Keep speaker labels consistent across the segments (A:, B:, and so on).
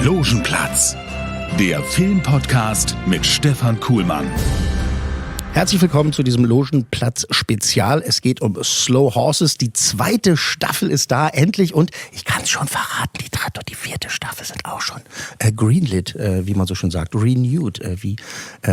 A: Logenplatz, der Filmpodcast mit Stefan Kuhlmann.
B: Herzlich willkommen zu diesem Logenplatz Spezial. Es geht um Slow Horses. Die zweite Staffel ist da, endlich. Und ich kann es schon verraten, die dritte und die vierte Staffel sind auch schon greenlit, wie man so schön sagt. Renewed, wie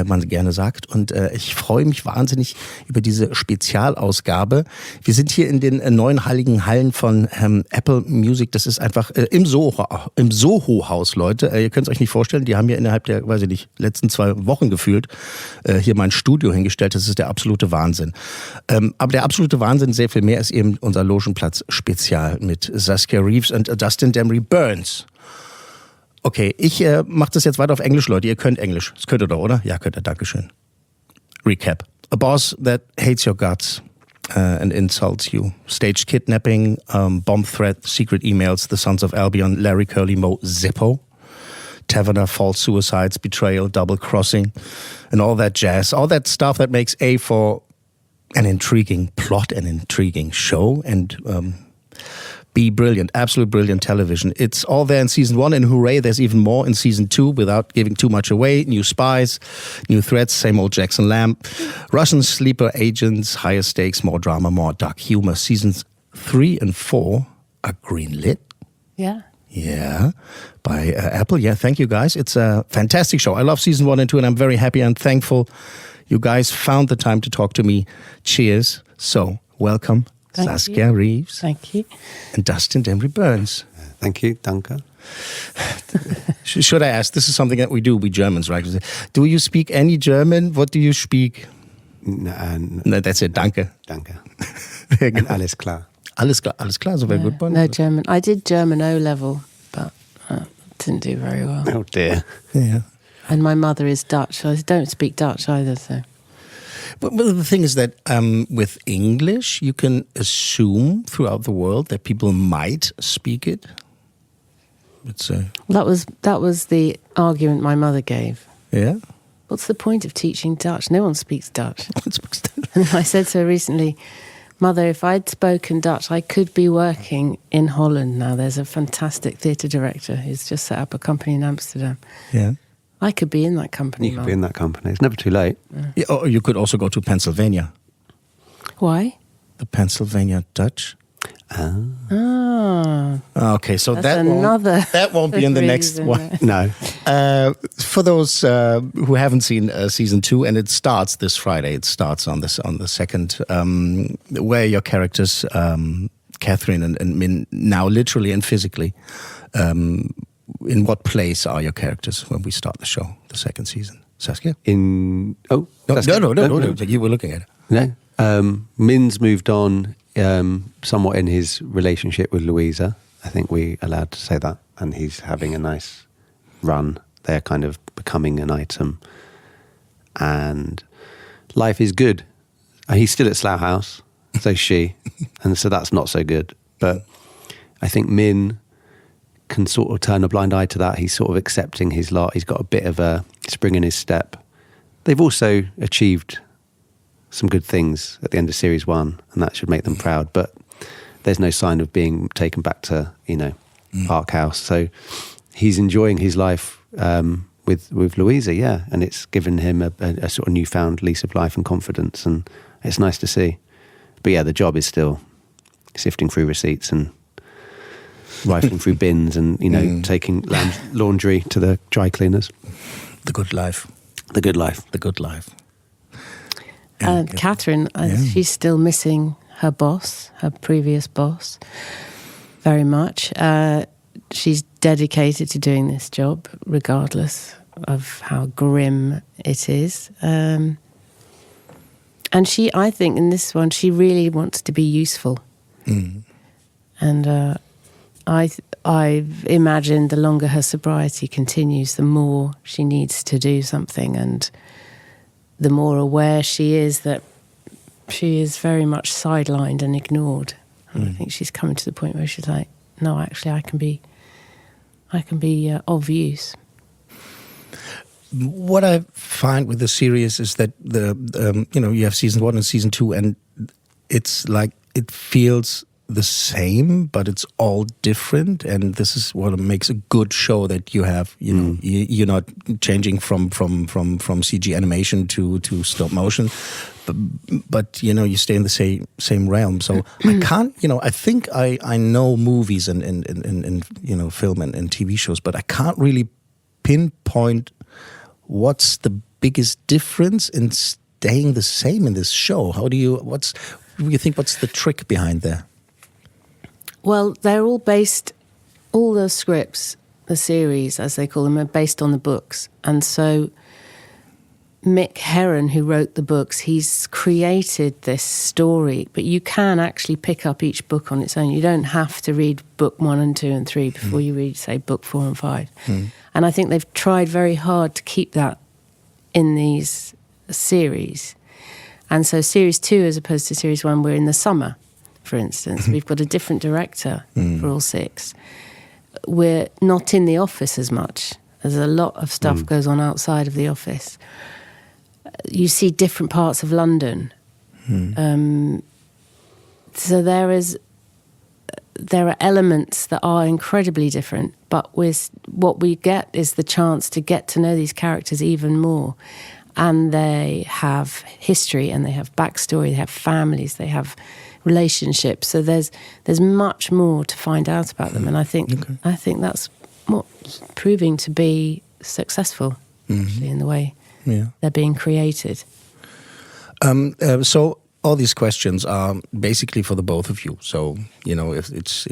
B: man gerne sagt. Und ich freue mich wahnsinnig über diese Spezialausgabe. Wir sind hier in den neuen heiligen Hallen von Apple Music. Das ist einfach im Soho-Haus, Leute. Ihr könnt es euch nicht vorstellen, die haben ja innerhalb der, weiß ich nicht, letzten 2 Wochen gefühlt hier mein Studio hingestellt. Das ist der absolute Wahnsinn. Aber der absolute Wahnsinn, sehr viel mehr, ist eben unser Logenplatz Spezial mit Saskia Reeves und Dustin Demri-Burns. Okay, ich mache das jetzt weiter auf Englisch, Leute. Ihr könnt Englisch. Das könnt ihr doch, oder? Ja, könnt ihr. Dankeschön. Recap. A boss that hates your guts and insults you. Staged kidnapping, bomb threat, secret emails, the Sons of Albion, Larry Curly Moe, Zippo. Taverner, false suicides, betrayal, double crossing, and all that jazz. All that stuff that makes A for an intriguing plot, an intriguing show, and B, brilliant, absolute brilliant television. It's all there in season 1, and hooray, there's even more in season 2 without giving too much away. New spies, new threats, same old Jackson Lamb. Russian sleeper agents, higher stakes, more drama, more dark humor. Seasons 3 and 4 are greenlit.
C: Yeah.
B: Yeah, by Apple. Yeah, thank you guys. It's a fantastic show. I love season 1 and 2, and I'm very happy and thankful you guys found the time to talk to me. Cheers. So, welcome,
C: Thank
B: Saskia
C: you.
B: Reeves.
C: Thank you.
B: And Dustin Demri-Burns.
D: Thank you, danke.
B: Should I ask? This is something that we do, we Germans, right? Do you speak any German? What do you speak?
D: No,
B: That's it, danke.
D: danke.
B: Very good.
D: And alles klar.
B: Alles klar, so very good one.
C: No German. I did German O level, but didn't do very well.
D: Oh dear.
B: Yeah.
C: And my mother is Dutch, so I don't speak Dutch either. So.
B: But the thing is that with English, you can assume throughout the world that people might speak it. It's
C: Well, that was the argument my mother gave.
B: yeah.
C: What's the point of teaching Dutch? No one speaks Dutch.
B: It's
C: And I said to her recently, Mother, if I'd spoken Dutch, I could be working in Holland now. There's a fantastic theatre director who's just set up a company in Amsterdam.
B: yeah.
C: I could be in that company,
D: You could
C: Mum.
D: be in that company. It's never too late.
B: Yeah. Or you could also go to Pennsylvania.
C: Why?
B: The Pennsylvania Dutch.
C: Ah,
B: Okay, so
C: that's another
B: that won't be in the next
C: reason.
B: one.
D: No.
B: For those who haven't seen season 2, and it starts this Friday. It starts on the 2nd. Where are your characters, Catherine and Min, now literally and physically? In what place are your characters when we start the show, the 2nd season? Saskia?
D: No,
B: No. You were looking at it.
D: No. Min's moved on somewhat in his relationship with Louisa. I think we're allowed to say that. And he's having a nice run. They're kind of becoming an item. And life is good. He's still at Slough House. So is she. And so that's not so good. But I think Min can sort of turn a blind eye to that. He's sort of accepting his lot. He's got a bit of a spring in his step. They've also achieved some good things at the end of series 1, and that should make them proud. But there's no sign of being taken back to, Park House. So he's enjoying his life with Louisa, yeah, and it's given him a sort of newfound lease of life and confidence, and it's nice to see. But yeah, the job is still sifting through receipts and rifling through bins and, taking laundry to the dry cleaners.
B: The good life.
D: The good life.
B: The good life.
C: Catherine, she's still missing her boss, her previous boss, very much. She's dedicated to doing this job, regardless of how grim it is. And I think in this one, she really wants to be useful.
B: Mm.
C: And I imagine the longer her sobriety continues, the more she needs to do something, and the more aware she is that she is very much sidelined and ignored. And I think she's coming to the point where she's like, no, actually, I can be of use.
B: What I find with the series is that you have season 1 and season 2, and it's like it feels the same, but it's all different, and this is what makes a good show. That you have, you're not changing from CG animation to stop motion, but you stay in the same realm. So I can't, I think I know movies and film and TV shows, but I can't really pinpoint what's the biggest difference in staying the same in this show. What do you think? What's the trick behind there?
C: Well, they're all the scripts, the series, as they call them, are based on the books. And so Mick Herron, who wrote the books, he's created this story, but you can actually pick up each book on its own. You don't have to read book 1 and 2 and 3 before you read, say, book 4 and 5. And I think they've tried very hard to keep that in these series. And so series 2, as opposed to series 1, we're in the summer. For instance, we've got a different director for all 6. We're not in the office as much. There's a lot of stuff goes on outside of the office. You see different parts of London. So there are elements that are incredibly different, but what we get is the chance to get to know these characters even more. And they have history, and they have backstory, they have families, they have relationships. So there's much more to find out about them, and I think that's what's proving to be successed actually, in the way they're being created.
B: So all these questions are basically for the both of you. So if it's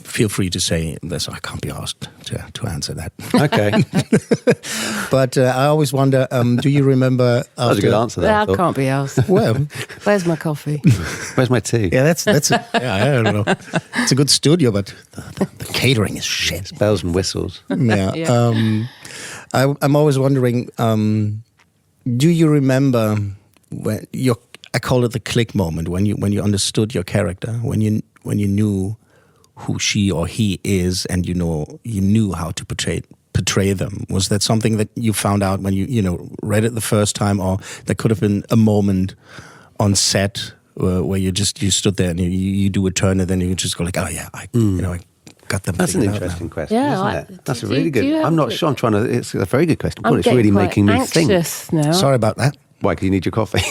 B: feel free to say this. I can't be asked to answer that.
D: Okay.
B: But I always wonder. Do you remember?
D: That was a good answer.
C: I can't be asked.
B: Well,
C: where's my coffee?
D: Where's my tea?
B: Yeah, that's. I don't know. It's a good studio, but the catering is shit.
D: It's bells and whistles.
B: Yeah. I'm always wondering. Do you remember when I call it the click moment, when you understood your character, when you knew who she or he is, and you knew how to portray them? Was that something that you found out when you read it the first time, or there could have been a moment on set where you stood there and you do a turn and then you just go like, oh yeah, I got them.
D: That's an interesting question,
C: Yeah,
D: isn't it? That's a really good. I'm not sure. I'm trying to. It's a very good question.
C: I'm
D: It's really making me think.
C: Now.
B: Sorry about that.
D: Why? Because you need your coffee.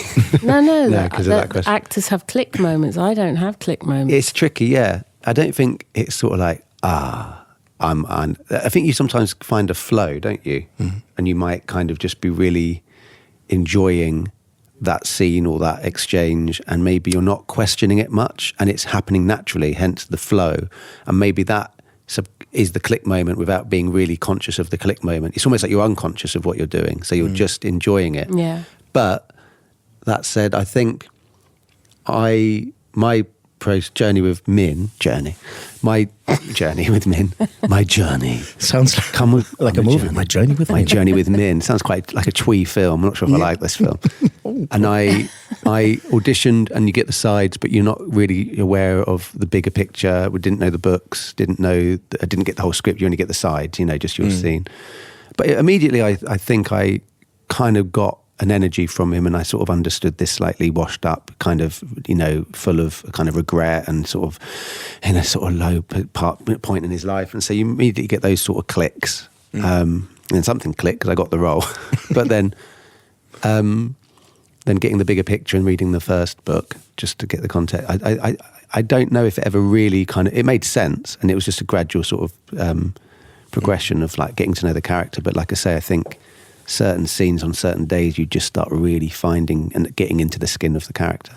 C: No,
D: because of that question.
C: Actors have click moments. I don't have click moments.
D: It's tricky, yeah. I don't think it's sort of like, I think you sometimes find a flow, don't you? And you might kind of just be really enjoying that scene or that exchange, and maybe you're not questioning it much, and it's happening naturally, hence the flow. And maybe that is the click moment without being really conscious of the click moment. It's almost like you're unconscious of what you're doing, so you're just enjoying it.
C: Yeah.
D: But that said, I think my journey with Min, my journey
B: Sounds like a movie. My journey with
D: my journey with Min sounds quite like a twee film. I'm not sure if I like this film. And I auditioned, and you get the sides, but you're not really aware of the bigger picture. We didn't know the books, I didn't get the whole script. You only get the sides, just your scene. But immediately, I think I kind of got an energy from him, and I sort of understood this slightly washed up kind of, full of kind of regret and sort of in a sort of low point in his life. And so you immediately get those sort of clicks. And something clicked because I got the role. But then getting the bigger picture and reading the first book just to get the context. I don't know if it ever really it made sense, and it was just a gradual sort of progression of like getting to know the character. But like I say, I think certain scenes on certain days, you just start really finding and getting into the skin of the character.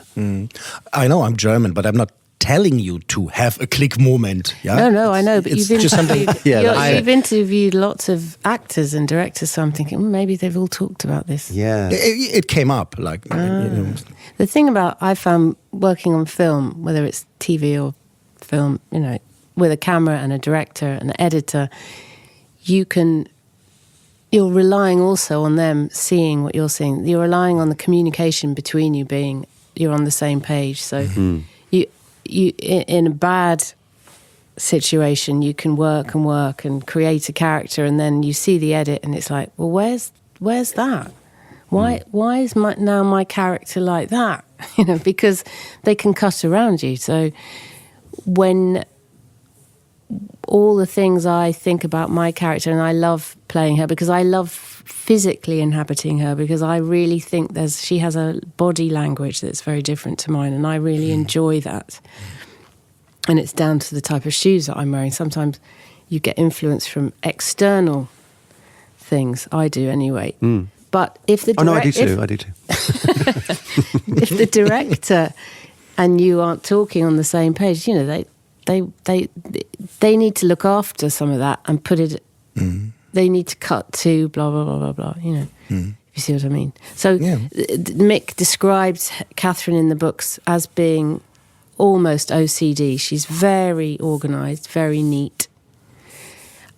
B: I know I'm German, but I'm not telling you to have a click moment. Yeah?
C: No, I know, but you've interviewed lots of actors and directors, so I'm thinking maybe they've all talked about this.
D: Yeah.
B: It came up.
C: The thing I found working on film, whether it's TV or film, with a camera and a director and an editor, you're relying also on them seeing what you're seeing. You're relying on the communication between you you're on the same page. So you in a bad situation, you can work and create a character, and then you see the edit and it's like, well, where's that? Why is my character like that? Because they can cut around you. So when all the things I think about my character, and I love playing her because I love physically inhabiting her, because I really think she has a body language that's very different to mine, and I really enjoy that. And it's down to the type of shoes that I'm wearing. Sometimes you get influence from external things. I do anyway. But if the
D: I do too.
C: if the director and you aren't talking on the same page, you know, they need to look after some of that and put it. They need to cut to blah blah blah blah blah. You know, if you see what I mean. So Mick describes Catherine in the books as being almost OCD. She's very organised, very neat,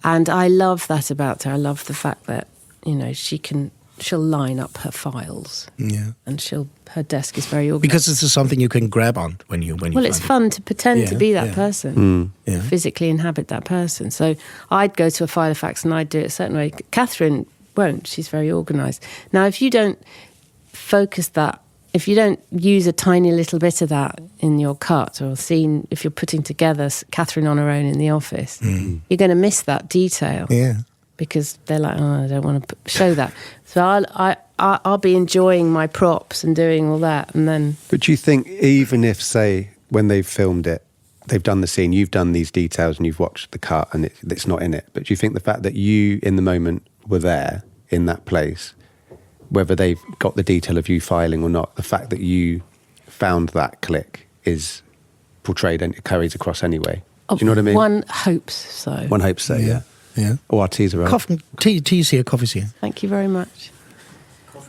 C: and I love that about her. I love the fact that, you know, she'll line up her files, and her desk is very organised.
B: Because this is something you can grab on when you.
C: Well, it's fun to pretend to be that person, physically inhabit that person. So I'd go to a file of facts and I'd do it a certain way. Catherine won't. She's very organised. Now, if you don't focus that, if you don't use a tiny little bit of that in your cut or scene, if you're putting together Catherine on her own in the office, you're going to miss that detail.
B: Yeah.
C: Because they're like, oh, I don't want to show that. So I'll be enjoying my props and doing all that, and then.
D: But do you think, even if, say, when they've filmed it, they've done the scene, you've done these details and you've watched the cut and it's not in it, but do you think the fact that you, in the moment, were there in that place, whether they've got the detail of you filing or not, the fact that you found that click is portrayed and it carries across anyway? Do you know what I mean?
C: One hopes so.
D: One hopes so, yeah. Oh, our teas are out.
B: Tea's here, coffee's here.
C: Thank you very much.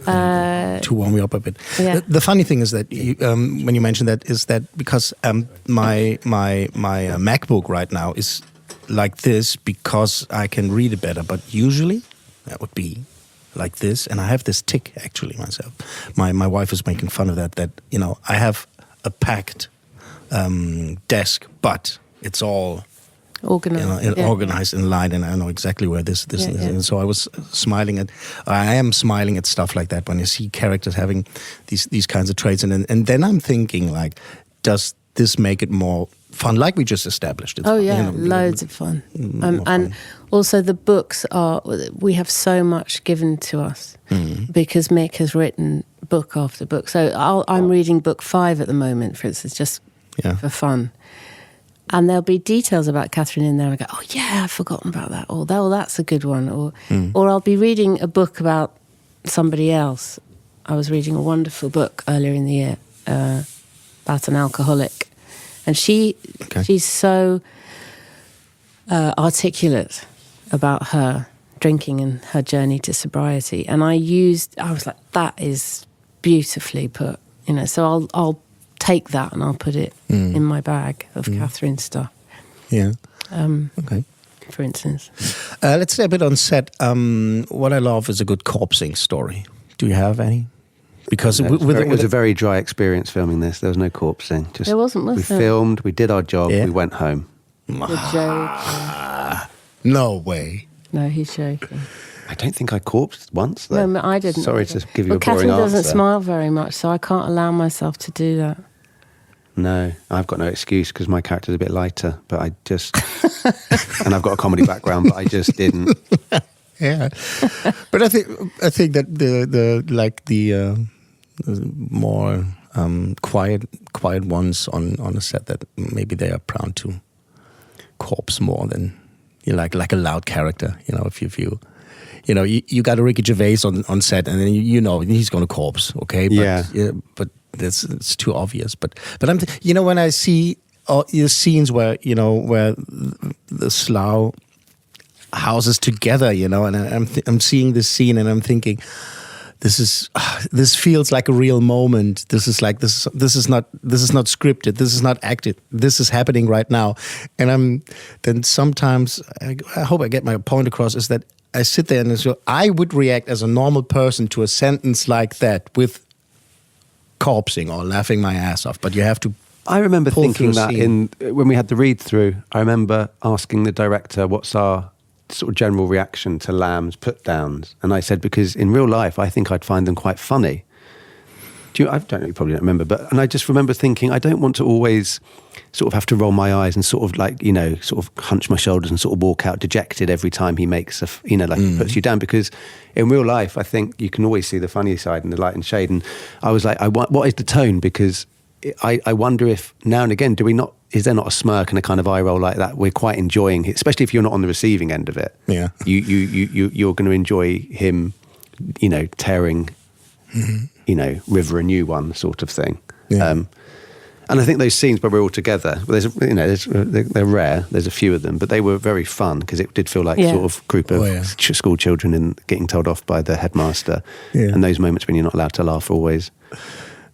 B: To warm you up a bit.
C: Yeah.
B: The funny thing is that when you mention that, is that because my MacBook right now is like this because I can read it better, but usually that would be like this, and I have this tick actually myself. My wife is making fun of that you know, I have a packed desk, but it's all organized, you know, organized in line, and I know exactly where this is. And so I am smiling at stuff like that when you see characters having these kinds of traits, and then I'm thinking, like, does this make it more fun? Like we just established. It's fun, you know,
C: loads of fun. And also the books we have so much given to us because Mick has written book after book. So I'm reading book 5 at the moment, for instance, just for fun. And there'll be details about Catherine in there, and I go, oh yeah, I've forgotten about that, or that's a good one, or I'll be reading a book about somebody else. I was reading a wonderful book earlier in the year about an alcoholic, and she's so articulate about her drinking and her journey to sobriety, and I was like, that is beautifully put, you know. So I'll take that and I'll put it in my bag of Catherine's stuff.
B: Yeah. Okay.
C: For instance.
B: Let's say a bit on set. What I love is a good corpsing story. Do you have any? Because it
D: was a very dry experience filming this. There was no corpsing. Just,
C: there wasn't, was
D: there? We filmed, we did our job, we went home.
B: No way.
C: No, he's joking.
D: I don't think I corpsed once, though.
C: No, I didn't.
D: Sorry to give you a boring
C: Catherine
D: answer.
C: doesn't smile very much, so I can't allow myself to do that.
D: No, I've got no excuse because my character's a bit lighter, but I just... and I've got a comedy background, but I just didn't.
B: Yeah. But I think that the more quiet ones on a set, that maybe they are prone to corpse more than, you know, like a loud character. You know, if you got a Ricky Gervais on set, and then you know he's going to corpse, okay? But, but it's too obvious. But I'm when I see the scenes where the Slough houses together, you know, and I'm seeing this scene and I'm thinking, this feels like a real moment. This is not scripted. This is not acted. This is happening right now. And then sometimes I hope I get my point across, is that I sit there and so I would react as a normal person to a sentence like that with corpsing or laughing my ass off. But you have to.
D: I remember thinking that when we had the read through. I remember asking the director, "What's our sort of general reaction to Lamb's put downs?" And I said, because in real life I think I'd find them quite funny. I don't know, you probably don't remember, and I just remember thinking, I don't want to always sort of have to roll my eyes and sort of like, sort of hunch my shoulders and sort of walk out dejected every time he makes he puts you down, because in real life, I think you can always see the funny side and the light and shade. And I was like, what is the tone? Because I wonder if now and again, is there not a smirk and a kind of eye roll like that? We're quite enjoying it, especially if you're not on the receiving end of it.
B: Yeah.
D: You're going to enjoy him, tearing, River a new one sort of thing.
B: Yeah.
D: And I think those scenes where we're all together, they're rare. There's a few of them, but they were very fun because it did feel like sort of group of school children and getting told off by the headmaster. Yeah. And those moments when you're not allowed to laugh are always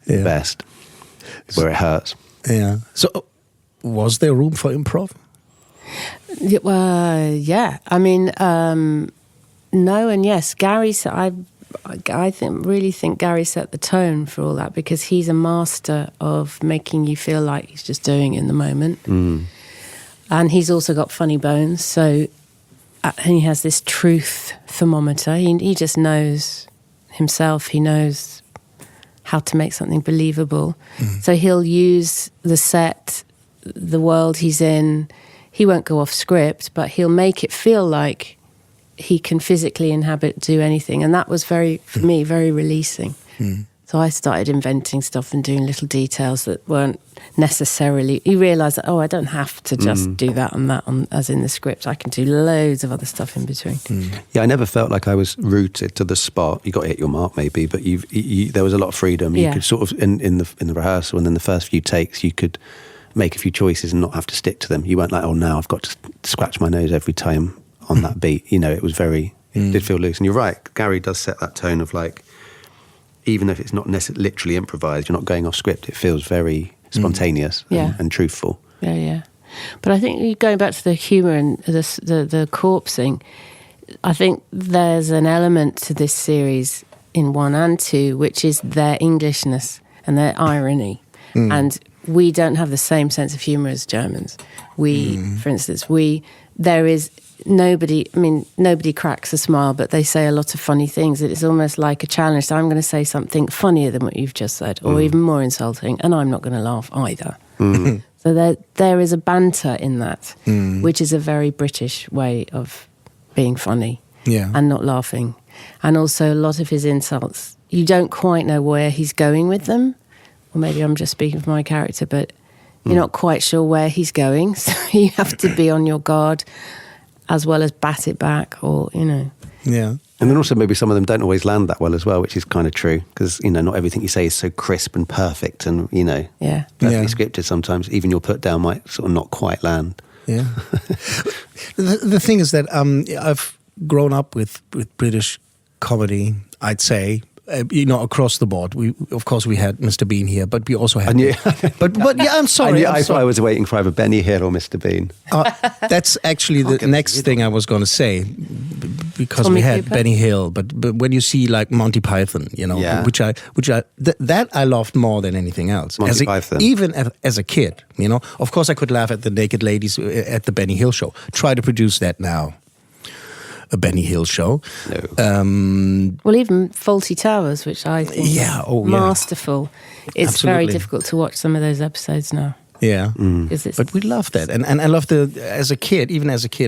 D: the best, where it hurts.
B: Yeah. So, was there room for improv?
C: Well, yeah. I mean, no and yes. Gary said, I really think Gary set the tone for all that, because he's a master of making you feel like he's just doing it in the moment. And he's also got funny bones, so and he has this truth thermometer. He just knows himself. He knows how to make something believable. So he'll use the set, the world he's in. He won't go off script, but he'll make it feel like he can physically do anything. And that was for me, very releasing. So I started inventing stuff and doing little details that weren't necessarily... You realise that, I don't have to just do that and that as in the script. I can do loads of other stuff in between.
D: Yeah, I never felt like I was rooted to the spot. You got to hit your mark maybe, but there was a lot of freedom. You could sort of, in the rehearsal and in the first few takes, you could make a few choices and not have to stick to them. You weren't like, now I've got to scratch my nose every time on that beat. It was it did feel loose. And you're right, Gary does set that tone of like, even if it's not necessarily literally improvised, you're not going off script, it feels very spontaneous and truthful.
C: Yeah. But I think going back to the humour and the corpsing, I think there's an element to this series in 1 and 2, which is their Englishness and their irony. And we don't have the same sense of humour as Germans. For instance, there is nobody cracks a smile, but they say a lot of funny things. It's almost like a challenge. So I'm going to say something funnier than what you've just said, or even more insulting, and I'm not going to laugh either. So there is a banter in that, which is a very British way of being funny and not laughing. And also a lot of his insults, you don't quite know where he's going with them. Or maybe I'm just speaking for my character, but you're not quite sure where he's going. So you have to be on your guard as well as bat it back, or,
B: Yeah.
D: And then also maybe some of them don't always land that well as well, which is kind of true, because, not everything you say is so crisp and perfect and, perfectly scripted sometimes. Even your put down might sort of not quite land.
B: Yeah. The thing is that I've grown up with British comedy, I'd say. Across the board. Of course, we had Mr. Bean here, but we also had... but I'm sorry.
D: I thought I was waiting for either Benny Hill or Mr. Bean.
B: That's actually the next thing I was going to say, because
C: Tommy
B: we had
C: Cooper.
B: Benny Hill, but when you see like Monty Python, which I loved more than anything else.
D: Monty Python.
B: Even as a kid, Of course, I could laugh at the naked ladies at the Benny Hill show. Try to produce that now. A Benny Hill show.
C: No. Well, even Fawlty Towers, which I think is masterful. It's
B: Absolutely.
C: very difficult to watch some of those episodes now.
B: Yeah, but we love that, and I love as a kid,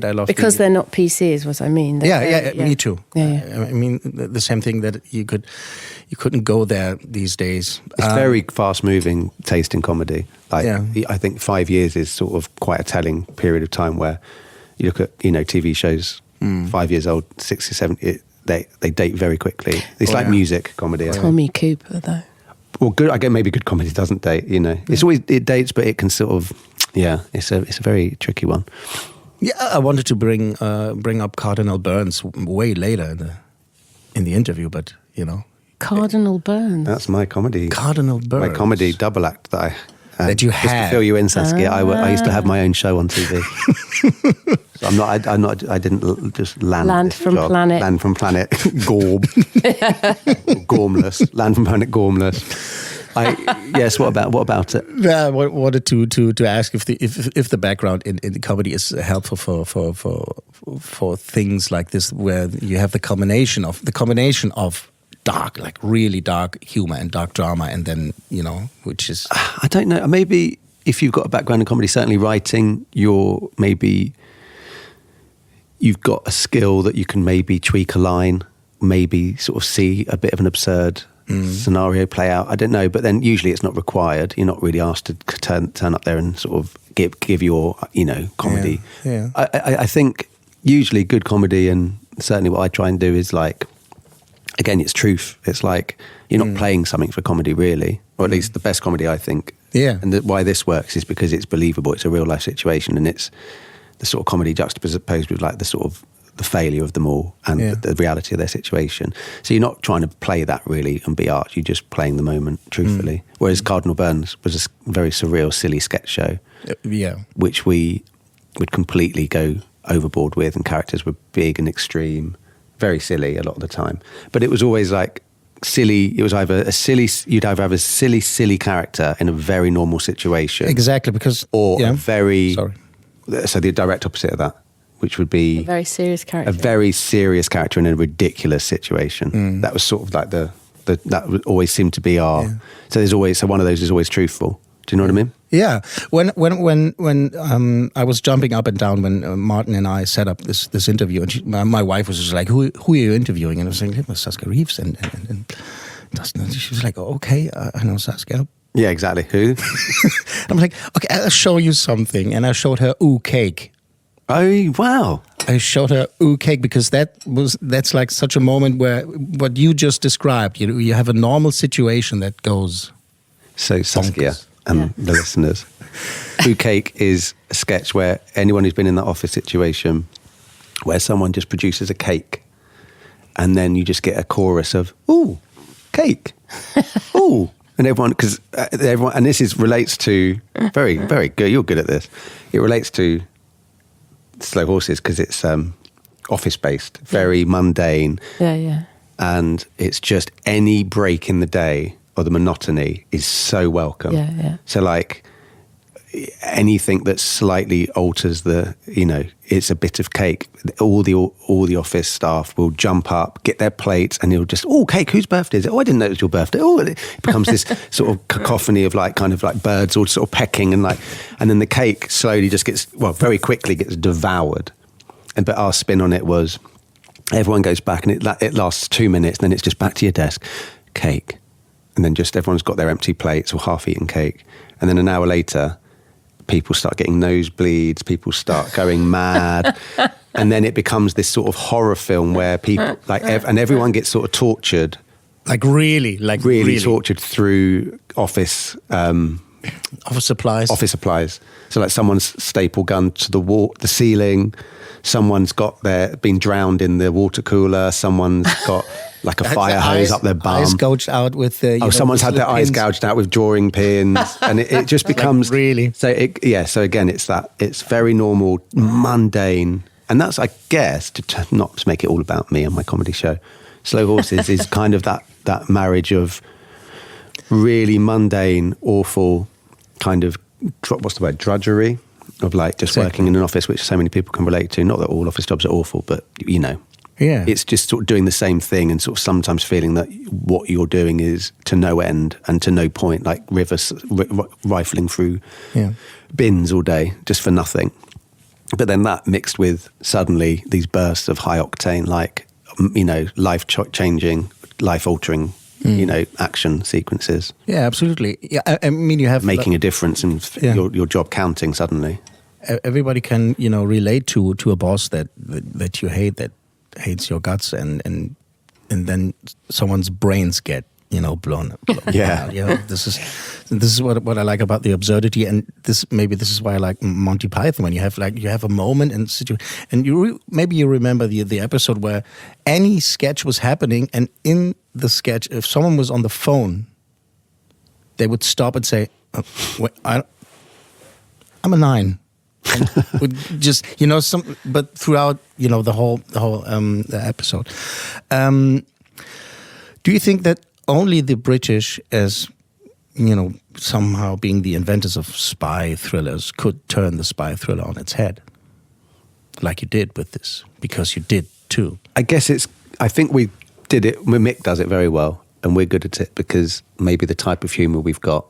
B: I loved
C: because they're not PC, is what I mean.
B: Me too.
C: Yeah.
B: I mean the same thing that you couldn't go there these days.
D: It's very fast moving taste in comedy. I think 5 years is sort of quite a telling period of time where you look at TV shows. 5 years old, 6 or 7, they date very quickly. It's music, comedy.
C: Tommy Cooper, though.
D: Well, good. I guess maybe good comedy doesn't date. It's always it dates, but it can sort of It's a very tricky one.
B: Yeah, I wanted to bring up Cardinal Burns way later in the interview, but
C: Cardinal Burns.
D: That's my comedy.
B: Cardinal Burns.
D: My comedy double act that I.
B: That you
D: just
B: had.
D: to fill you in, Saskia. I used to have my own show on TV. So I'm not. I didn't just land
C: from
D: job.
C: planet.
D: Land from planet Gorb. Gormless. Land from planet Gormless. Yes. What about it?
B: Yeah, I wanted to ask if the background in the comedy is helpful for things like this, where you have the combination of dark, like really dark humor and dark drama, and then, you know, which is...
D: I don't know. Maybe if you've got a background in comedy, certainly writing, you've got a skill that you can maybe tweak a line, maybe sort of see a bit of an absurd scenario play out. I don't know, but then usually it's not required. You're not really asked to turn up there and sort of give your, you know, comedy.
B: Yeah.
D: I think usually good comedy, and certainly what I try and do is like, again, it's truth. It's like you're not playing something for comedy really, or at least the best comedy, I think.
B: Yeah.
D: And why this works is because it's believable. It's a real life situation, and it's the sort of comedy juxtaposed with like the sort of the failure of them all and the reality of their situation. So you're not trying to play that really and be art. You're just playing the moment truthfully. Whereas Cardinal Burns was a very surreal, silly sketch show. Which we would completely go overboard with, and characters were big and extreme, very silly a lot of the time. But it was always like silly. It was either you'd either have a silly character in a very normal situation.
B: Exactly, because...
D: Or a very...
B: Sorry.
D: So the direct opposite of that, which would be...
C: A very serious character.
D: A very serious character in a ridiculous situation. That was sort of like that would always seem to be our... So one of those is always truthful. Do you know what I mean?
B: Yeah. When I was jumping up and down when Martin and I set up this interview, and my wife was just like, who are you interviewing? And I was saying, it was Saskia Reeves and Dustin. And she was like, oh, okay, I know Saskia.
D: Yeah, exactly. Who?
B: I'm like, okay, I'll show you something. And I showed her ooh cake.
D: Oh, wow.
B: I showed her ooh cake because that's like such a moment where what you just described, you have a normal situation that goes...
D: So Saskia
B: bonkers.
D: And the listeners, ooh cake is a sketch where anyone who's been in that office situation where someone just produces a cake and then you just get a chorus of, ooh, cake, ooh. And everyone, and this relates to, very, very good, you're good at this. It relates to Slow Horses because it's office-based, very mundane.
C: Yeah.
D: And it's just any break in the day or the monotony is so welcome.
C: Yeah.
D: So like anything that slightly alters it's a bit of cake. All the office staff will jump up, get their plates, and it'll just, oh, cake, whose birthday is it? Oh, I didn't know it was your birthday. Oh, it becomes this sort of cacophony of like kind of like birds all sort of pecking and then the cake slowly just very quickly gets devoured. But our spin on it was everyone goes back and it lasts 2 minutes, and then it's just back to your desk, cake. And then just everyone's got their empty plates or half-eaten cake. And then an hour later, people start getting nosebleeds, people start going mad. And then it becomes this sort of horror film where people, and everyone gets sort of tortured.
B: Really
D: tortured through office
B: supplies.
D: Office supplies. So like someone's staple gun to the wall, the ceiling. Someone's been drowned in the water cooler. Someone's got like a fire hose up their bum.
B: Eyes gouged out with the...
D: someone's had their eyes gouged out with drawing pins. And it just becomes...
B: really?
D: So again, it's very normal, mundane. And that's, I guess, to not to make it all about me and my comedy show, Slow Horses is kind of that marriage of really mundane, awful kind of, what's the word, drudgery of like just working in an office, which so many people can relate to. Not that all office jobs are awful, but it's just sort of doing the same thing and sort of sometimes feeling that what you're doing is to no end and to no point, like rivers rifling through bins all day just for nothing. But then that mixed with suddenly these bursts of high octane, like, life-changing, life-altering, action sequences.
B: Yeah, absolutely. Yeah, I mean, you have...
D: Making a difference and your job counting suddenly.
B: Everybody can, relate to a boss that you hate, that hates your guts, and then someone's brains get, blown out. This is what I like about the absurdity, and this is why I like Monty Python, when you have a moment and maybe you remember the episode where any sketch was happening, and in the sketch, if someone was on the phone, they would stop and say, I'm a 9. And would just but throughout the whole the episode, do you think that only the British, as somehow being the inventors of spy thrillers, could turn the spy thriller on its head, like you did with this? Because you did too.
D: I guess I think we did it. Mick does it very well, and we're good at it because maybe the type of humour we've got,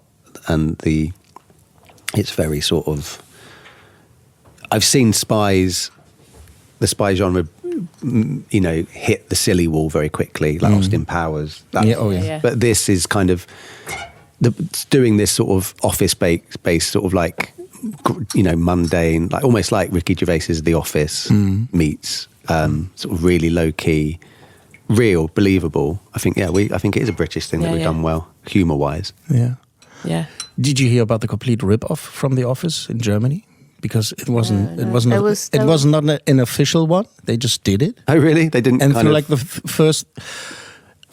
D: and it's very sort of. I've seen the spy genre, hit the silly wall very quickly, like Austin Powers. But this is kind of doing this sort of office-based sort of like, mundane, like almost like Ricky Gervais's The Office meets sort of really low-key, real, believable. I think it is a British thing that we've done well, humour-wise.
B: Yeah.
C: Yeah.
B: Did you hear about the complete rip-off from The Office in Germany? Because it wasn't not an official one. They just did it.
D: Oh, really? They didn't.
B: And through like the first,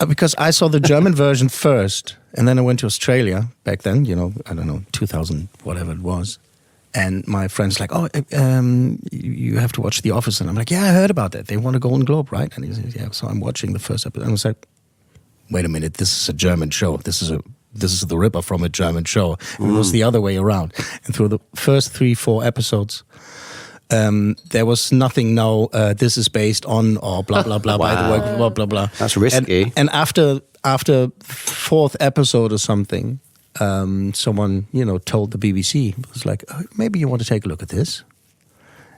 B: because I saw the German version first, and then I went to Australia back then. I don't know, 2000, whatever it was. And my friend's like, "Oh, you have to watch The Office," and I'm like, "Yeah, I heard about that. They won a Golden Globe, right?" And he says, "Yeah." So I'm watching the first episode, and I was like, "Wait a minute, this is a German show. This is the ripper from a German show." And it was the other way around. And through the first 3-4 episodes, there was nothing. This is based on or blah blah blah. By the way, blah blah blah.
D: That's risky.
B: And after fourth episode or something, someone told the BBC, it was like, oh, maybe you want to take a look at this.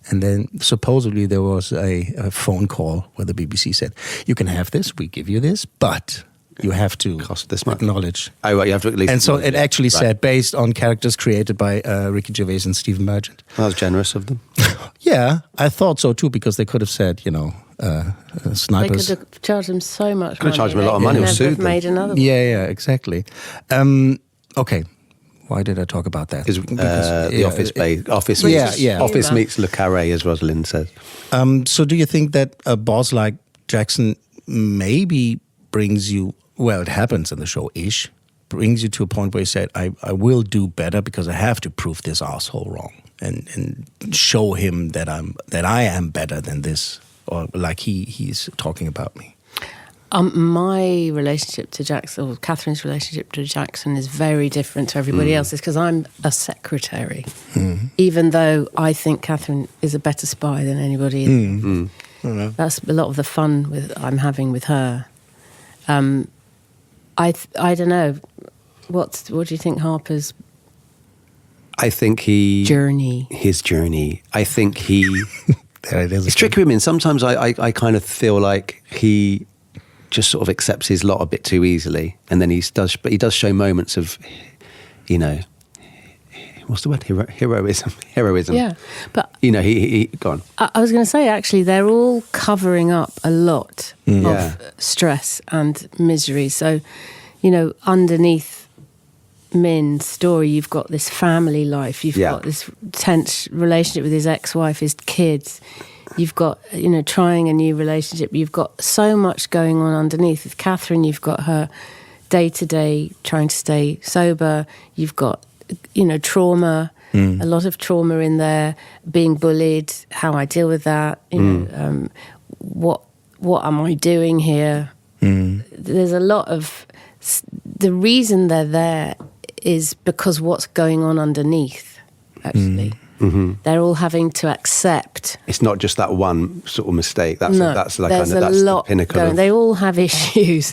B: And then supposedly there was a phone call where the BBC said, "You can have this. We give you this, but." You have to
D: cost this much.
B: Acknowledge.
D: Oh, right, you have to at least.
B: And so it actually said based on characters created by Ricky Gervais and Stephen Merchant.
D: That was generous of them.
B: Yeah, I thought so too, because they could have said, snipers.
C: They could have charged them so much
D: Could have charged them a lot of money or sued them.
C: Made another one.
B: Yeah, exactly. Okay, why did I talk about that?
D: Because the Office meets Le Carré, as Rosalind says.
B: So do you think that a boss like Jackson maybe brings you, well, it happens in the show-ish, brings you to a point where you said, I will do better because I have to prove this asshole wrong and show him that I am better than this, or like he's talking about me.
C: My relationship to Jackson, or Catherine's relationship to Jackson, is very different to everybody else's because I'm a secretary, even though I think Catherine is a better spy than anybody. That's a lot of the fun I'm having with her. I don't know. What do you think Harper's?
D: I think
C: journey.
D: His journey. I think he.
B: There it is.
D: It's tricky with him. Sometimes I kind of feel like he just sort of accepts his lot a bit too easily, and then he does show moments of, what's the word? Heroism.
C: Yeah, but
D: he go on.
C: I was going to say, actually, they're all covering up a lot of stress and misery. So, underneath Min's story, you've got this family life. You've got this tense relationship with his ex-wife, his kids. You've got, trying a new relationship. You've got so much going on underneath. With Catherine, you've got her day-to-day trying to stay sober. You've got trauma, a lot of trauma in there, being bullied, how I deal with that, what am I doing here? There's a lot of, the reason they're there is because what's going on underneath, actually. They're all having to accept.
D: It's not just that one sort of mistake. That's
C: there's
D: the pinnacle.
C: They all have issues.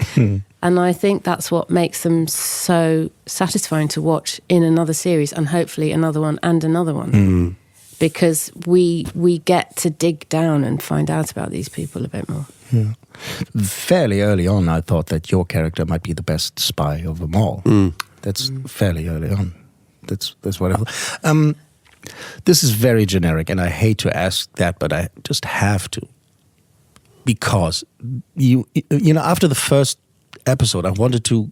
C: And I think that's what makes them so satisfying to watch in another series, and hopefully another one and another one. Because we get to dig down and find out about these people a bit more.
B: Yeah. Fairly early on, I thought that your character might be the best spy of them all. That's fairly early on. That's what I thought. This is very generic, and I hate to ask that, but I just have to. Because, after the first episode, I wanted to,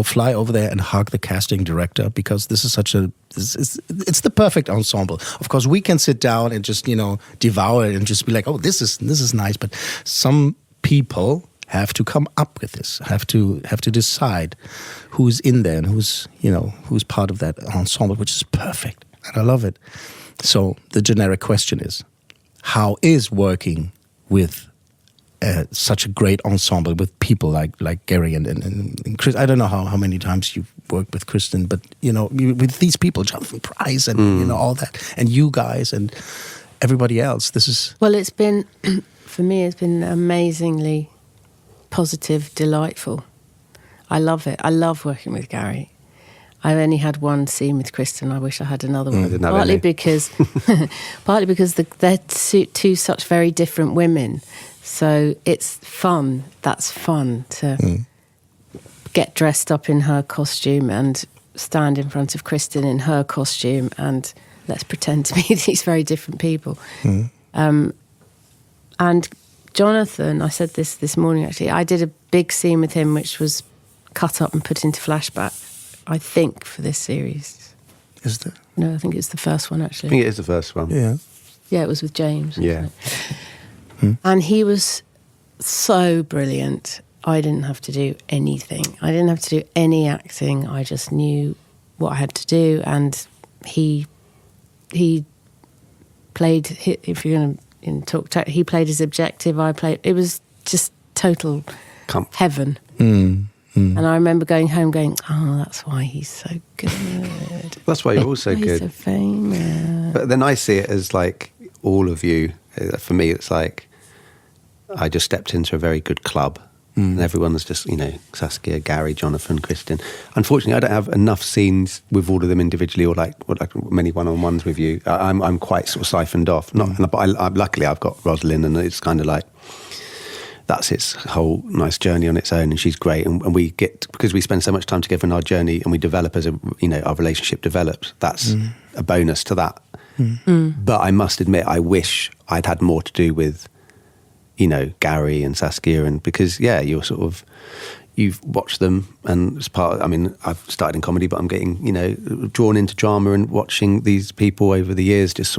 B: fly over there and hug the casting director, because this is it's the perfect ensemble. Of course, we can sit down and just, devour it and just be like, oh, this is nice. But some people have to come up with this, have to decide who's in there and who's part of that ensemble, which is perfect. And I love it. So the generic question is, how is working with such a great ensemble with people like Gary and Chris? I don't know how many times you've worked with Kristen, but with these people, Jonathan Pryce and all that, and you guys and everybody else. This is
C: well. It's been for me. It's been amazingly positive, delightful. I love it. I love working with Gary. I've only had one scene with Kristen. I wish I had another one. Partly because they're two such very different women. So it's fun. That's fun to get dressed up in her costume and stand in front of Kristen in her costume and let's pretend to be these very different people. And Jonathan, I said this morning actually, I did a big scene with him which was cut up and put into flashback, I think, for this series.
B: Is there?
C: No, I think it's the first one actually.
D: I think it is the first one.
B: Yeah.
C: Yeah, it was with James.
D: Yeah.
C: And he was so brilliant. I didn't have to do anything. I didn't have to do any acting. I just knew what I had to do, and he played. If you're going to talk, he played his objective. I played. It was just total heaven. And I remember going home, going, "Oh, that's why he's so good.
D: That's why you're also
C: He's
D: good.
C: so famous."
D: But then I see it as like all of you. For me, it's like I just stepped into a very good club. And everyone's just, Saskia, Gary, Jonathan, Kristen. Unfortunately, I don't have enough scenes with all of them individually or like many one-on-ones with you. I'm quite sort of siphoned off. But luckily, I've got Rosalind, and it's kind of like that's its whole nice journey on its own, and she's great. And we get, because we spend so much time together in our journey and we develop as our relationship develops, that's a bonus to that. But I must admit, I wish I'd had more to do with Gary and Saskia, and because you've watched them, and as part I've started in comedy, but I'm getting drawn into drama and watching these people over the years just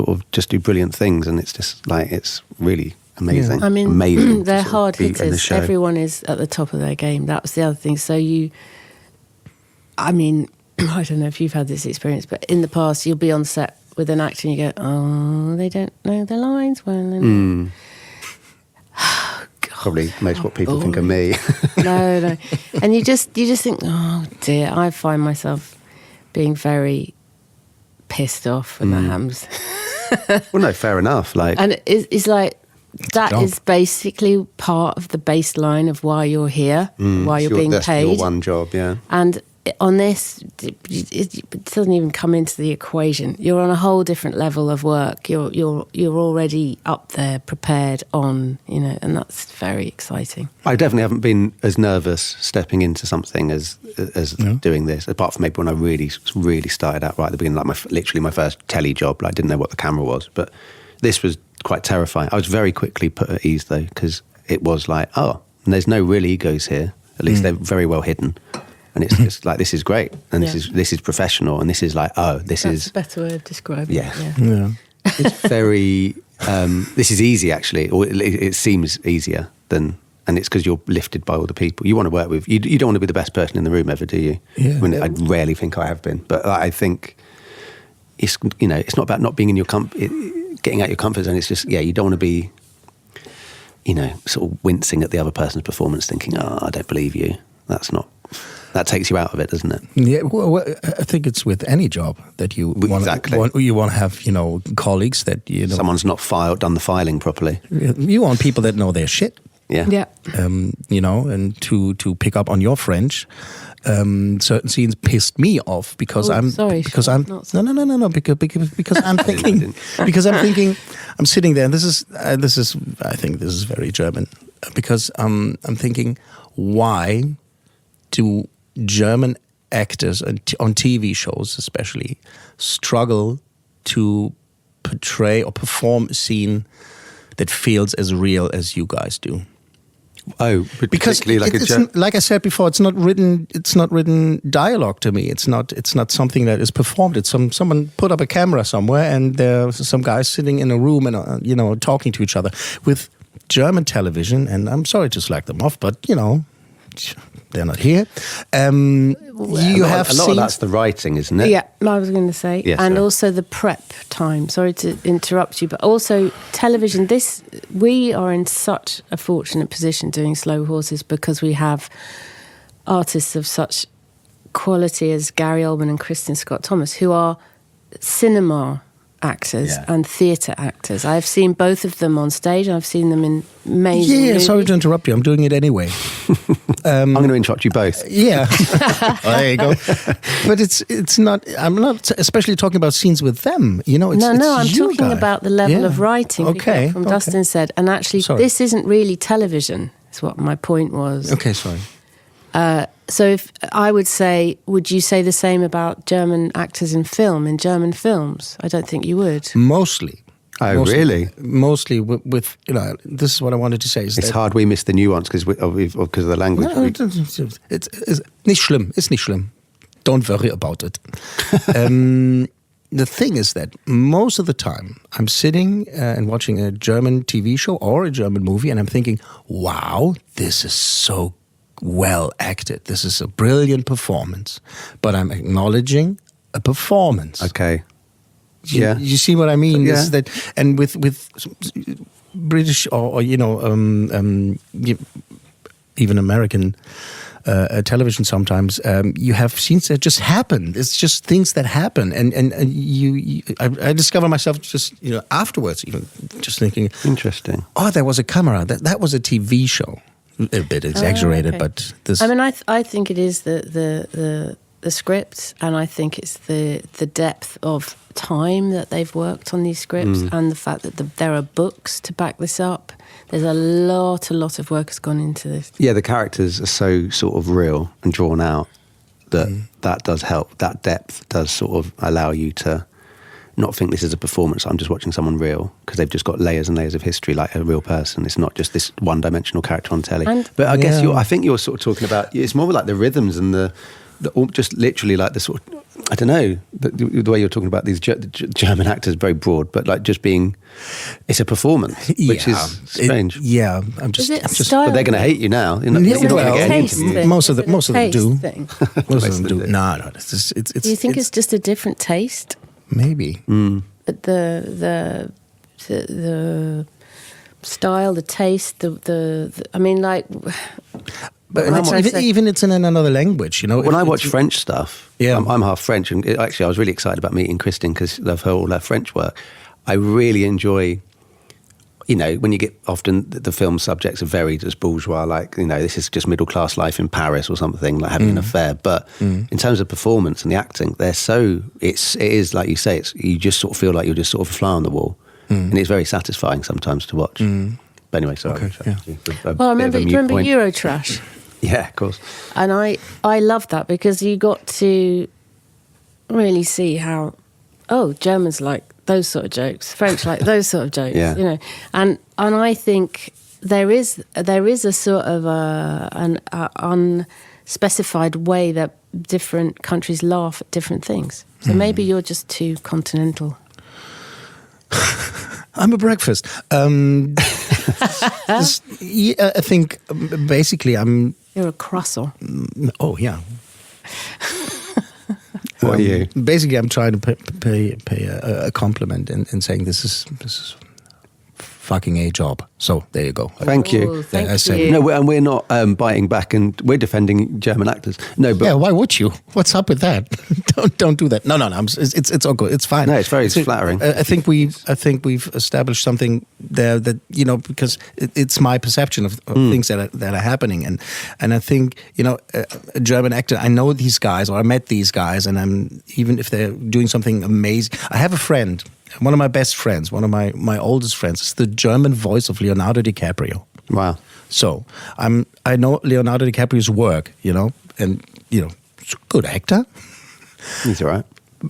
D: do brilliant things, and it's just like it's really amazing.
C: I mean,
D: amazing.
C: they're hard hitters. Everyone is at the top of their game. That was the other thing. So I don't know if you've had this experience, but in the past you'll be on set with an actor and you go, oh, they don't know their lines well. And
D: probably most what people think of me.
C: No. And you just think, oh dear, I find myself being very pissed off with the hams.
D: Well, no, fair enough.
C: And it's like, that is basically part of the baseline of why you're here, why you're being
D: that's
C: paid.
D: Your one job, yeah.
C: And on this, it doesn't even come into the equation. You're on a whole different level of work. You're already up there, prepared on, and that's very exciting.
D: I definitely haven't been as nervous stepping into something as doing this, apart from maybe when I really started out right at the beginning, like literally my first telly job. Like, I didn't know what the camera was, but this was quite terrifying. I was very quickly put at ease though, because it was like, and there's no real egos here. At least they're very well hidden. And it's just like, this is great, and this is professional, and this is like, That's a
C: better way of describing it.
D: Yeah. It's very, this is easy actually, or it seems easier than, and it's because you're lifted by all the people you want to work with. You don't want to be the best person in the room ever, do you?
B: Yeah.
D: I rarely think I have been, but I think it's, it's not about not being in your getting out your comfort zone. It's just, you don't want to be, sort of wincing at the other person's performance, thinking, I don't believe you. That takes you out of it, doesn't it?
B: Yeah, well, I think it's with any job that you want to have, colleagues that
D: someone's not done the filing properly.
B: You want people that know their shit.
C: Yeah.
B: And to pick up on your French, certain scenes pissed me off because I'm because I'm thinking I'm sitting there, and this is I think this is very German, because I'm thinking, why do German actors on TV shows especially struggle to portray or perform a scene that feels as real as you guys do? Because like I said before, it's not written dialogue to me. It's not something that is performed. It's someone put up a camera somewhere, and there's some guys sitting in a room and talking to each other. With German television, and I'm sorry to slag them off, but they're not here. You have
D: a lot of that's the writing, isn't it?
C: Yeah, I was going to say.
D: Yes,
C: and also the prep time. Sorry to interrupt you, but also television. We are in such a fortunate position doing Slow Horses because we have artists of such quality as Gary Oldman and Kristen Scott Thomas, who are cinema actors and theatre actors. I've seen both of them on stage. I've seen them in amazing movies.
B: Sorry to interrupt you. I'm doing it anyway.
D: I'm going to interrupt you both.
B: Yeah. There you go. But it's not, I'm not especially talking about scenes with them. You know,
C: I'm
B: you
C: talking
B: guys.
C: about the level of writing.
B: Okay.
C: From Dustin said. And actually, this isn't really television, is what my point was.
B: Okay, sorry.
C: So if I would say, would you say the same about German actors in German films? I don't think you would.
B: Mostly.
D: Really?
B: Mostly with this is what I wanted to say. Is
D: it's hard we miss the nuance because of the language.
B: No, it's nicht schlimm. It's nicht schlimm. Don't worry about it. The thing is that most of the time I'm sitting and watching a German TV show or a German movie and I'm thinking, wow, this is so well acted. This is a brilliant performance. But I'm acknowledging a performance.
D: Okay.
B: You see what I mean?
D: Yeah.
B: Is that, and with British or even American television sometimes, you have scenes that just happen. It's just things that happen, and I discover myself just afterwards, just thinking,
D: interesting.
B: Oh, there was a camera. That was a TV show. A bit exaggerated, but this.
C: I mean, I think it is the script, and I think it's the depth of time that they've worked on these scripts, and the fact that there are books to back this up. There's a lot of work has gone into this.
D: Yeah, the characters are so sort of real and drawn out that does help. That depth does sort of allow you to not think this is a performance. I'm just watching someone real, because they've just got layers and layers of history like a real person. It's not just this one-dimensional character on telly. But I guess I think you're sort of talking about, it's more like the rhythms and the just literally like the sort of, I don't know, the way you're talking about these German actors, very broad, but like just being, it's a performance, which is strange.
B: I'm just
D: but they're going to hate you now. You're not going to get any interview.
B: Most of them do. Most of them do. No, it's.
C: Do you think it's just a different taste?
B: Maybe.
C: But the style, the taste, the I mean, like.
B: But even it's in another language,
D: When I watch French stuff,
B: Yeah.
D: I'm half French, and actually I was really excited about meeting Christine because of all her French work. I really enjoy, when you get often the film subjects are very just bourgeois, like, this is just middle class life in Paris or something, like having an affair. But in terms of performance and the acting, they're so, it is like you say, you just sort of feel like you're just sort of a fly on the wall, and it's very satisfying sometimes to watch. But anyway, sorry.
B: Okay,
C: Well, do you remember Eurotrash?
D: Yeah, of course.
C: And I love that because you got to really see how, Germans like those sort of jokes, French like those sort of jokes, And I think there is a sort of an unspecified way that different countries laugh at different things. So maybe you're just too continental.
B: I'm a breakfast. I think basically
C: You're a croissant.
B: Oh yeah.
D: What are you?
B: Basically, I'm trying to pay a compliment and saying this is fucking a job. So there you go.
D: Thank you.
C: Oh, thank you.
D: No, we're not biting back, and we're defending German actors. No, but
B: why would you? What's up with that? don't do that. No. It's all good. It's fine.
D: No, it's very flattering.
B: I think we've established something there that because it's my perception of things that are happening, and I think a German actor. I know these guys, or I met these guys, and even if they're doing something amazing. I have a friend. One of my best friends, one of my oldest friends, is the German voice of Leonardo DiCaprio.
D: Wow.
B: So I know Leonardo DiCaprio's work, and he's a good actor.
D: He's all right.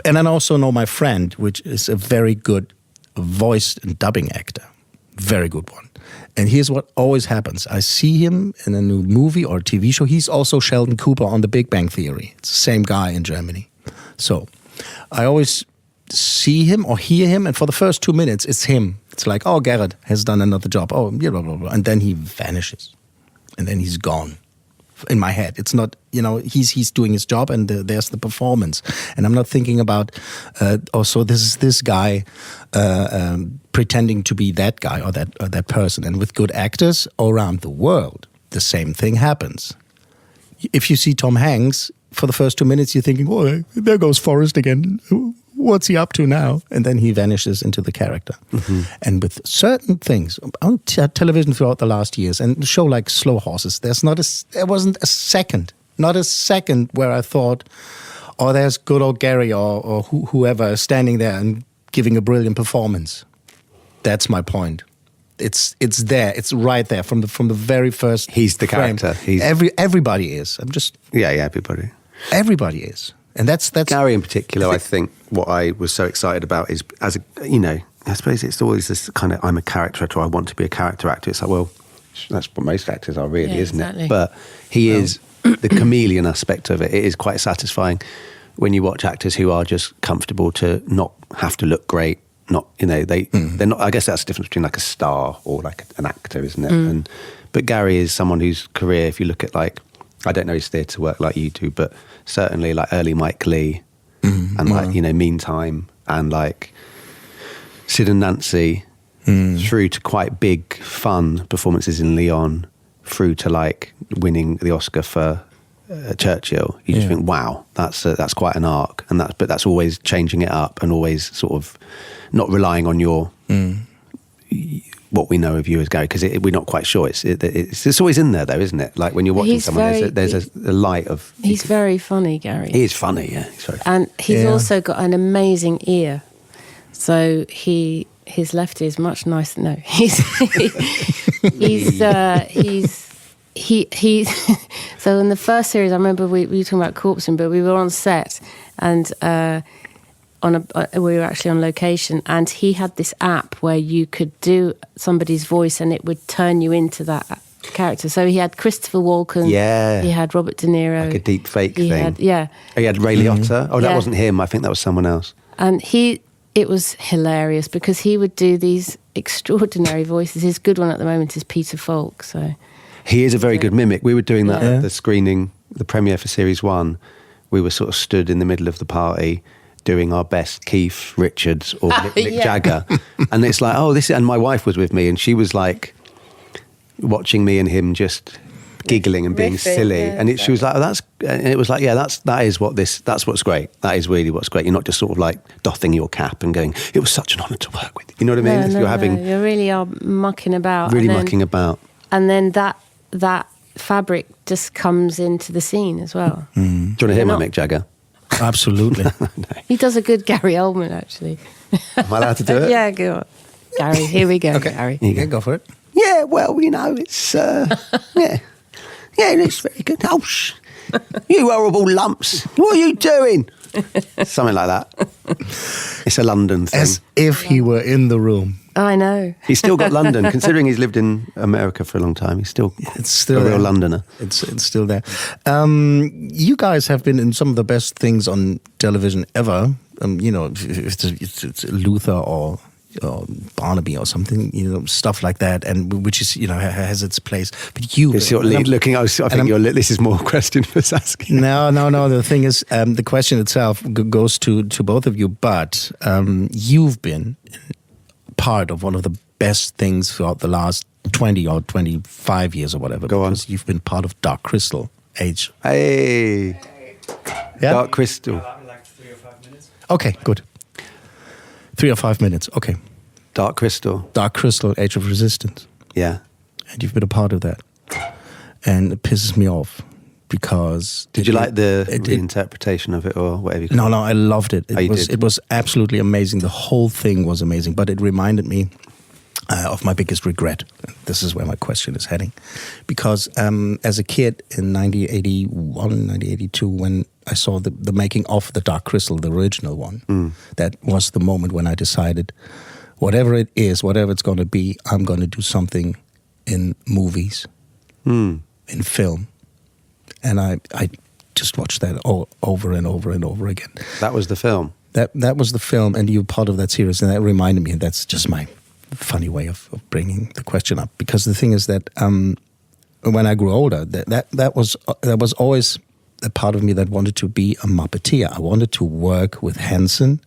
B: And I also know my friend, which is a very good voice and dubbing actor, very good one. And here's what always happens: I see him in a new movie or TV show. He's also Sheldon Cooper on The Big Bang Theory. It's the same guy in Germany. So I always see him or hear him, and for the first 2 minutes it's him. It's like, oh, Garrett has done another job, blah, blah, blah. And then he vanishes, and then he's gone. In my head, it's not, he's doing his job, and there's the performance, and I'm not thinking about so this is this guy pretending to be that guy or that person. And with good actors all around the world, the same thing happens. If you see Tom Hanks, for the first 2 minutes you're thinking, oh, there goes Forrest again. what's he up to now? And then he vanishes into the character. And with certain things on television throughout the last years, and a show like Slow Horses, there wasn't a second where I thought, oh, there's good old Gary or whoever standing there and giving a brilliant performance. That's my point. It's there. It's right there from the very first.
D: He's the
B: frame.
D: character.
B: Everybody is.
D: Everybody.
B: Everybody is, and that's
D: Gary in particular. I think what I was so excited about is, as a, I suppose it's always this kind of, I'm a character actor, I want to be a character actor. It's like, well, that's what most actors are, really, isn't it? But he is the chameleon aspect of it. It is quite satisfying when you watch actors who are just comfortable to not have to look great. Not, they're not. I guess that's the difference between like a star or like an actor, isn't it? But Gary is someone whose career, if you look at like, I don't know his theatre work like you do, but certainly like early Mike Leigh and like, Meantime and like Sid and Nancy through to quite big fun performances in Leon, through to like winning the Oscar for Churchill. You just think, wow, that's quite an arc, and that's always changing it up and always sort of not relying on your what we know of you as Gary, because we're not quite sure. It's always in there though, isn't it? Like when you're watching someone, there's a light of.
C: He's very funny, Gary.
D: He is funny, yeah. He's very funny.
C: And he's also got an amazing ear. So his left ear is much nicer. No, he's so in the first series, I remember we were talking about corpsing, but we were on set and we were actually on location, and he had this app where you could do somebody's voice and it would turn you into that character. So he had Christopher Walken, he had Robert De Niro,
D: like a deep fake thing.
C: He
D: had Ray Liotta. Oh, that wasn't him. I think that was someone else.
C: And it was hilarious because he would do these extraordinary voices. His good one at the moment is Peter Falk. So
D: he is a very good mimic. We were doing that at the screening, the premiere for Series 1. We were sort of stood in the middle of the party doing our best Keith Richards or Mick Jagger. And it's like, and my wife was with me, and she was like watching me and him just giggling and being silly. And she was like, and it was like, that's what's great. That is really what's great. You're not just sort of like doffing your cap and going, it was such an honour to work with you. You know what I mean?
C: You really are mucking about.
D: Really mucking about.
C: And then that fabric just comes into the scene as well.
D: Do you want to hear my Mick Jagger?
B: Absolutely.
D: No.
C: He does a good Gary Oldman, actually.
D: Am I allowed to do it?
C: Yeah, go on. Gary, here we go,
B: Okay.
C: Gary.
B: Yeah, go for it.
D: Yeah, well, it's, yeah, it's very good. Oh, you horrible lumps. What are you doing? Something like that. It's a London thing.
B: As if he were in the room.
C: I know.
D: He's still got London. Considering he's lived in America for a long time, he's still a real
B: there.
D: Londoner.
B: It's still there. You guys have been in some of the best things on television ever. It's Luther or Barnaby or something, stuff like that, and which is has its place. But you,
D: this is more a question for Saskia.
B: No. The thing is, the question itself goes to both of you. But you've been part of one of the best things throughout the last 20 or 25 years or whatever.
D: Go on.
B: Because you've been part of Dark Crystal age.
D: Hey.
B: Yeah?
D: Dark Crystal.
E: Like 3 or 5 minutes.
B: Okay, good. 3 or 5 minutes. Okay.
D: Dark Crystal.
B: Dark Crystal, Age of Resistance.
D: Yeah.
B: And you've been a part of that. And it pisses me off because...
D: Did you like the interpretation of it or whatever you call it?
B: No, I loved it. It was absolutely amazing. The whole thing was amazing. But it reminded me of my biggest regret. This is where my question is heading. Because as a kid in 1981, 1982, when I saw the making of the Dark Crystal, the original one, that was the moment when I decided, whatever it is, whatever it's going to be, I'm going to do something in movies, in film. And I just watched that over and over and over again.
D: That was the film?
B: That was the film, and you were part of that series, and that reminded me, and that's just my funny way of bringing the question up. Because the thing is that when I grew older, that was always a part of me that wanted to be a Muppeteer. I wanted to work with Henson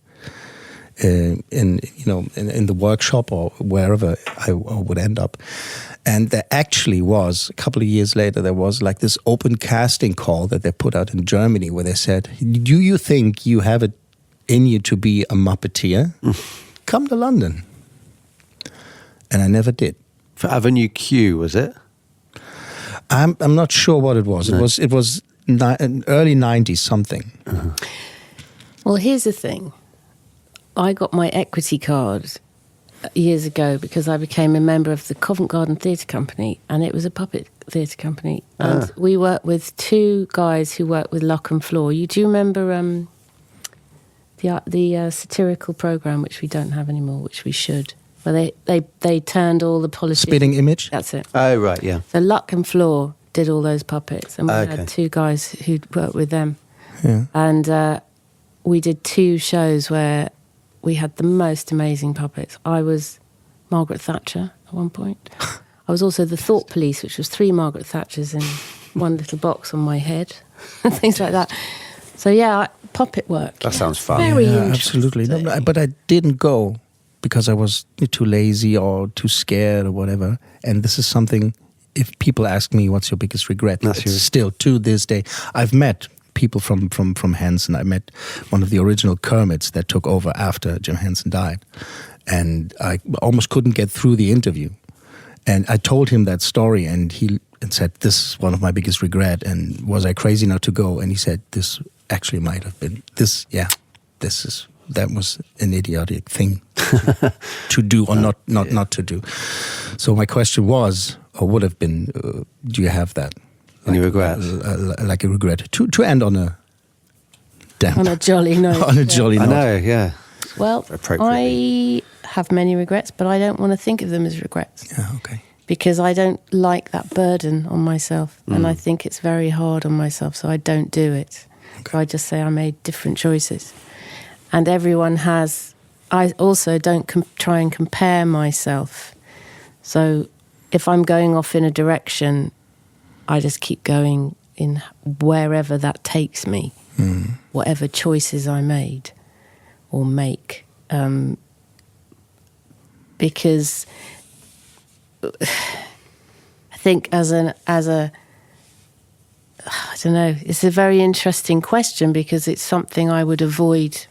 B: in the workshop or wherever I would end up. And there actually was, a couple of years later, there was like this open casting call that they put out in Germany where they said, do you think you have it in you to be a Muppeteer, come to London. And I never did.
D: For Avenue Q, was it?
B: I'm not sure what it was.
D: No.
B: It was early 90s something.
C: Well, here's the thing. I got my equity card years ago because I became a member of the Covent Garden Theatre Company, and it was a puppet theatre company. And we worked with two guys who worked with Lock and Floor. Do you remember the satirical programme, which we don't have anymore, which we should? Where they turned all the politics.
B: Spitting Image?
C: That's it.
D: Oh, right, yeah.
C: So Luck and Floor did all those puppets, and we had two guys who'd worked with them.
B: Yeah.
C: And we did two shows where we had the most amazing puppets. I was Margaret Thatcher at one point. I was also the Thought Police, which was 3 Margaret Thatchers in one little box on my head, and things like that. So yeah, puppet work.
D: That sounds fun.
C: Very
B: Yeah,
C: interesting.
B: absolutely. No, but I didn't go because I was too lazy or too scared or whatever. And this is something, if people ask me, what's your biggest regret? It's still, to this day, I've met people from Henson. I met one of the original Kermits that took over after Jim Henson died. And I almost couldn't get through the interview. And I told him that story, and he said, this is one of my biggest regret. And was I crazy not to go? And he said, this actually might have been, that was an idiotic thing to do or not to do. So my question was, or would have been, do you have that?
D: Any regrets?
B: Like a regret. To end on a damp.
C: On a jolly note.
B: On a jolly note.
D: I know, yeah.
C: Well, I have many regrets, but I don't want to think of them as regrets.
B: Yeah, okay.
C: Because I don't like that burden on myself. And I think it's very hard on myself, so I don't do it. Okay. So I just say I made different choices. And everyone has... I also don't try and compare myself. So if I'm going off in a direction, I just keep going in wherever that takes me, whatever choices I made or make. Because I think as a I don't know, it's a very interesting question because it's something I would avoid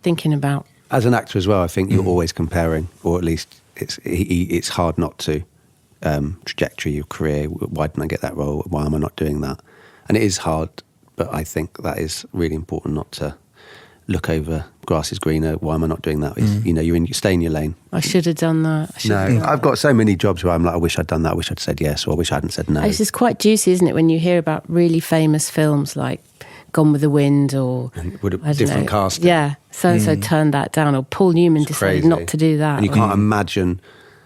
C: thinking about.
D: As an actor as well, I think you're always comparing, or at least it's hard not to. Trajectory, your career, why didn't I get that role? Why am I not doing that? And it is hard, but I think that is really important not to look over grass is greener. Why am I not doing that? You know, you stay in your lane.
C: I should have done that.
D: I've got so many jobs where I'm like, I wish I'd done that. I wish I'd said yes, or I wish I hadn't said no.
C: It's just quite juicy, isn't it, when you hear about really famous films like Gone with the Wind or...
D: different casting.
C: Yeah, so-and-so turned that down, or Paul Newman decided not to do that.
D: And you can't imagine...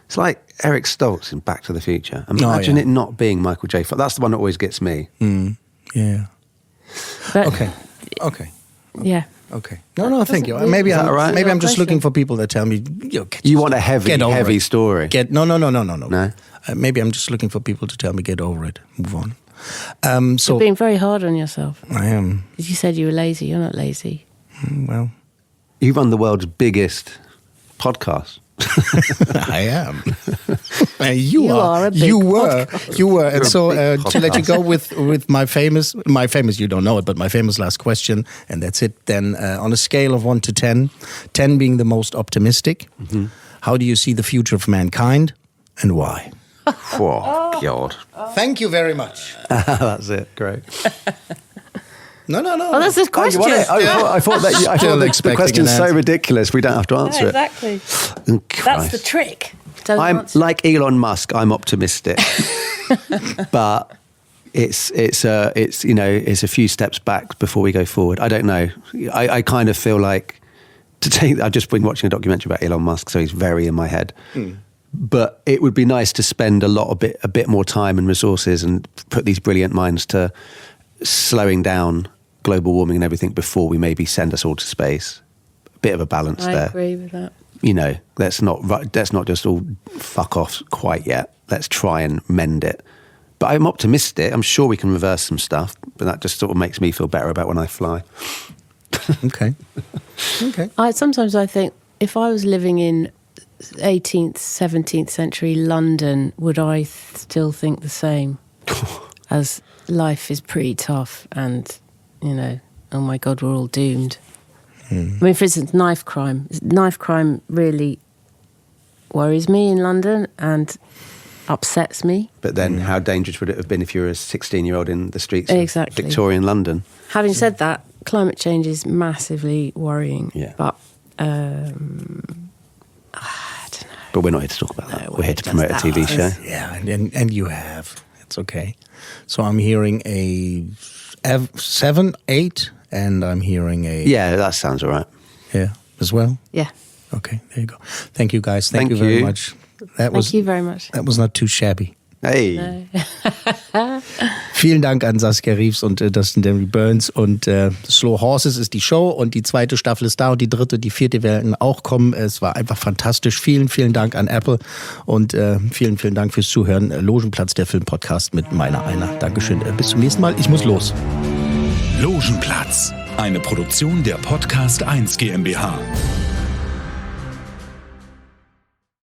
D: It's like Eric Stoltz in Back to the Future. Imagine it not being Michael J. Fox. That's the one that always gets me.
B: Yeah.
C: But,
B: Okay.
C: Yeah.
B: Okay. No, thank you. Maybe I'm just looking for people that tell me,
D: you want a heavy story.
B: No. Maybe I'm just looking for people to tell me, get over it, move on. So
C: You're being very hard on yourself.
B: I am.
C: You said you were lazy. You're not lazy.
B: Well,
D: You run the world's biggest podcast.
B: I am. You
C: are a big
B: You were. And so to let you
D: podcast.
B: go with my famous, you don't know it, but my famous last question, and that's it. Then on a scale of 1 to 10, 10 being the most optimistic, how do you see the future of mankind and why?
D: Oh, God.
B: Thank you very much.
D: That's it. Great.
B: No.
C: Oh, that's the question.
D: I thought the question's so ridiculous we don't have to answer
C: Exactly.
D: it.
C: That's the trick. Don't
D: I'm
C: answer.
D: like Elon Musk. I'm optimistic, but it's a few steps back before we go forward. I don't know. I kind of feel like I've just been watching a documentary about Elon Musk, so he's very in my head. But it would be nice to spend a bit more time and resources and put these brilliant minds to slowing down global warming and everything before we maybe send us all to space. A bit of a balance there.
C: I agree with that.
D: You know, let's not just all fuck off quite yet. Let's try and mend it. But I'm optimistic. I'm sure we can reverse some stuff, but that just sort of makes me feel better about when I fly.
B: Okay.
C: Sometimes I think if I was living in 18th, 17th century London, would I still think the same? As life is pretty tough and, oh my God, we're all doomed. I mean, for instance, knife crime. Knife crime really worries me in London and upsets me.
D: But then how dangerous would it have been if you were a 16-year-old in the streets
C: Exactly.
D: of Victorian London?
C: Having said that, climate change is massively worrying.
D: Yeah.
C: But I don't know.
D: But we're not here to talk about that.
C: No,
D: We're here to promote a TV show.
B: Yeah, and you have. It's okay. So I'm hearing a 7, 8, and I'm hearing a...
D: Yeah, that sounds all right.
B: Yeah, as well?
C: Yeah.
B: Okay, there you go. Thank you, guys. Thank you
D: Thank
B: very
D: you.
B: much.
C: Thank you very much.
B: That was not too shabby.
D: Hey.
B: Vielen Dank an Saskia Reeves und Dustin Demri-Burns. Und Slow Horses ist die Show und die 2. Staffel ist da und die 3., die 4. werden auch kommen. Es war einfach fantastisch. Vielen, vielen Dank an Apple und vielen, vielen Dank fürs Zuhören. Logenplatz, der Filmpodcast mit meiner Einer. Dankeschön. Bis zum nächsten Mal. Ich muss los.
A: Logenplatz, eine Produktion der Podcast 1 GmbH.